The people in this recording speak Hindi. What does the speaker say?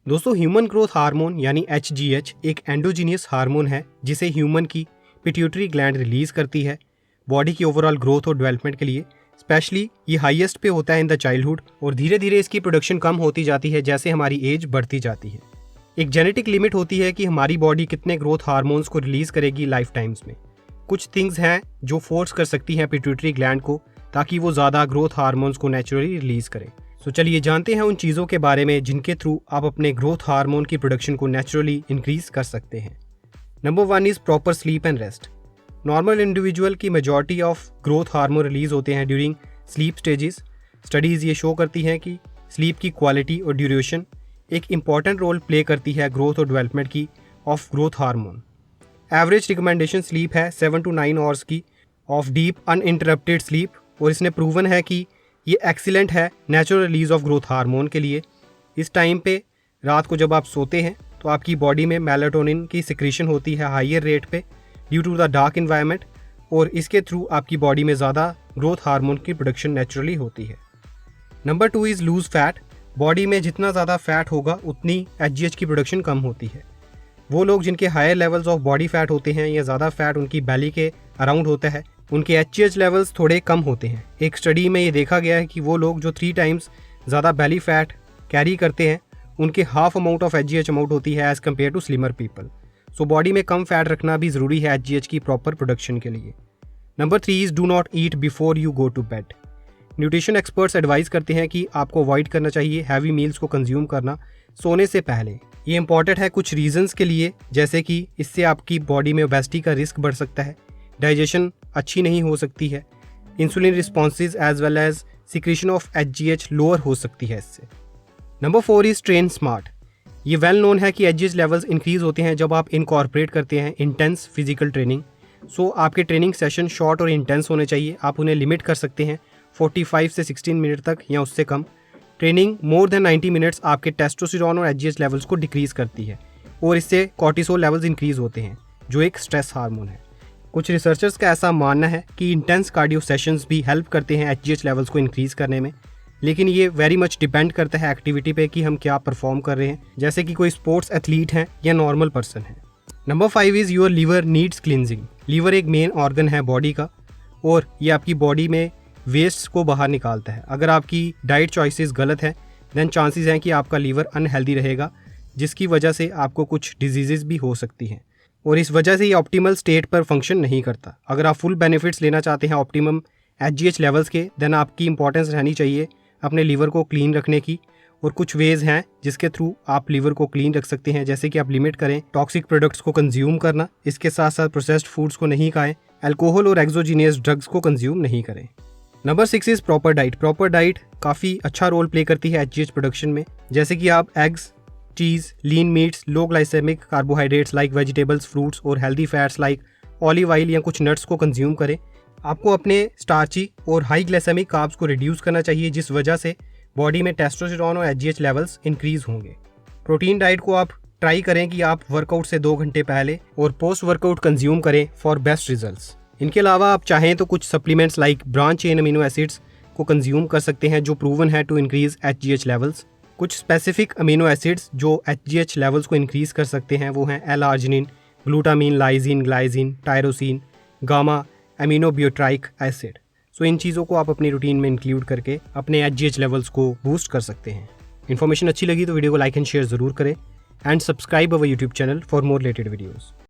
दोस्तों ह्यूमन ग्रोथ हार्मोन यानी HGH एक एंडोजीनियस हार्मोन है जिसे ह्यूमन की पिट्यूटरी ग्लैंड रिलीज करती है बॉडी की ओवरऑल ग्रोथ और डेवलपमेंट के लिए। स्पेशली ये हाईएस्ट पे होता है इन द चाइल्डहुड और धीरे धीरे इसकी प्रोडक्शन कम होती जाती है जैसे हमारी एज बढ़ती जाती है। एक जेनेटिक लिमिट होती है कि हमारी बॉडी कितने ग्रोथ हार्मोन्स को रिलीज करेगी लाइफ टाइम्स में। कुछ थिंग्स हैं जो फोर्स कर सकती हैं पिट्यूटरी ग्लैंड को ताकि वो ज़्यादा ग्रोथ हार्मोन्स को नेचुरली रिलीज करें। तो चलिए जानते हैं उन चीज़ों के बारे में जिनके थ्रू आप अपने ग्रोथ हार्मोन की प्रोडक्शन को नेचुरली इंक्रीज कर सकते हैं। Number 1 is proper sleep and rest. Normal individual की majority of growth hormone release होते हैं ड्यूरिंग स्लीप स्टेजेस। स्टडीज़ ये शो करती हैं कि स्लीप की क्वालिटी और ड्यूरेशन एक इम्पॉर्टेंट रोल प्ले करती है ग्रोथ और डेवलपमेंट की of growth hormone. Average recommendation sleep है 7 to 9 आवर्स की ऑफ डीप अनइंटरप्टेड स्लीप और इसने प्रूवन है कि ये एक्सीलेंट है natural release of growth hormone के लिए। इस टाइम पे रात को जब आप सोते हैं तो आपकी बॉडी में मेलाटोनिन की सिक्रीशन होती है हायर रेट पे due to the dark environment और इसके थ्रू आपकी बॉडी में ज़्यादा ग्रोथ हार्मोन की प्रोडक्शन नेचुरली होती है। Number 2 is lose fat. Body में जितना ज़्यादा फैट होगा उतनी HGH की प्रोडक्शन कम होती है। वो लोग जिनके higher levels of body fat होते हैं या ज़्यादा फैट उनकी बैली के अराउंड होता है उनके HGH लेवल्स थोड़े कम होते हैं। एक स्टडी में ये देखा गया है कि वो लोग जो 3 टाइम्स ज़्यादा बैली फैट कैरी करते हैं उनके half amount of HGH amount होती है as compare to slimmer people. So body में कम फैट रखना भी ज़रूरी है HGH की प्रॉपर प्रोडक्शन के लिए। Number 3 is do not eat before you go to bed. Nutrition experts advice करते हैं कि आपको अवॉइड करना चाहिए हैवी मील्स को कंज्यूम करना सोने से पहले। ये इंपॉर्टेंट है कुछ रीजंस के लिए, जैसे कि इससे आपकी बॉडी में ओबेसिटी का रिस्क बढ़ सकता है, डाइजेशन अच्छी नहीं हो सकती है, insulin responses as well as secretion of HGH lower हो सकती है इससे। Number 4 is train smart. ये वेल नोन है कि HGH लेवल्स इंक्रीज होते हैं जब आप इनकॉर्पोरेट करते हैं इंटेंस फिजिकल ट्रेनिंग। सो आपके ट्रेनिंग सेशन शॉर्ट और इंटेंस होने चाहिए। आप उन्हें लिमिट कर सकते हैं 45 से 16 मिनट तक या उससे कम। ट्रेनिंग मोर देन 90 मिनट्स आपके टेस्टोस्टेरोन और HGH लेवल्स को डिक्रीज करती है और इससे कॉर्टिसोल लेवल्स इंक्रीज होते हैं जो एक स्ट्रेस हार्मोन है। कुछ रिसर्चर्स का ऐसा मानना है कि इंटेंस कार्डियो सेशंस भी हेल्प करते हैं HGH लेवल्स को इंक्रीज करने में, लेकिन ये वेरी मच डिपेंड करता है एक्टिविटी पे कि हम क्या परफॉर्म कर रहे हैं, जैसे कि कोई स्पोर्ट्स एथलीट हैं या नॉर्मल पर्सन है। Number 5 is your liver needs cleansing. Liver एक मेन ऑर्गन है बॉडी का और ये आपकी बॉडी में वेस्ट को बाहर निकालता है। अगर आपकी डाइट चॉइसेस गलत है देन चांसेस हैं कि आपका लीवर अनहेल्दी रहेगा, जिसकी वजह से आपको कुछ डिजीज़ेस भी हो सकती हैं और इस वजह से ये ऑप्टिमल स्टेट पर फंक्शन नहीं करता। अगर आप फुल बेनिफिट्स लेना चाहते हैं ऑप्टिमम HGH लेवल्स के देन आपकी इंपॉर्टेंस रहनी चाहिए अपने लीवर को क्लीन रखने की। और कुछ वेज हैं जिसके थ्रू आप लीवर को क्लीन रख सकते हैं, जैसे कि आप लिमिट करें टॉक्सिक प्रोडक्ट्स को कंज्यूम करना, इसके साथ साथ प्रोसेस्ड फूड्स को नहीं खाएं, अल्कोहल और एक्सोजीनियस ड्रग्स को कंज्यूम नहीं करें। Number 6 is proper diet. Proper diet काफ़ी अच्छा रोल प्ले करती है HGH प्रोडक्शन में, जैसे कि आप eggs, cheese, lean meats, low glycemic carbohydrates like vegetables, fruits और healthy fats like olive oil या कुछ नट्स को कंज्यूम करें। आपको अपने स्टार्ची और हाई ग्लाइसेमिक कार्ब्स को रिड्यूस करना चाहिए, जिस वजह से बॉडी में टेस्टोस्टेरोन और HGH लेवल्स इंक्रीज होंगे। प्रोटीन डाइट को आप ट्राई करें कि आप वर्कआउट से 2 घंटे पहले और पोस्ट वर्कआउट कंज्यूम करें फॉर बेस्ट रिजल्ट्स। इनके अलावा आप चाहें तो कुछ supplements like branch chain amino acids को कंज्यूम कर सकते हैं जो प्रूवन है टू इंक्रीज HGH लेवल्स। कुछ स्पेसिफिक अमीनो एसिड्स जो HGH लेवल्स को इंक्रीज कर सकते हैं वो हैं L arginine, glutamine, lysine, glycine, tyrosine, gamma aminobutyric acid. So इन चीज़ों को आप अपनी रूटीन में इंक्लूड करके अपने HGH लेवल्स को बूस्ट कर सकते हैं। इन्फॉर्मेशन अच्छी लगी तो वीडियो को लाइक एंड शेयर ज़रूर करें and subscribe our YouTube channel for more related videos.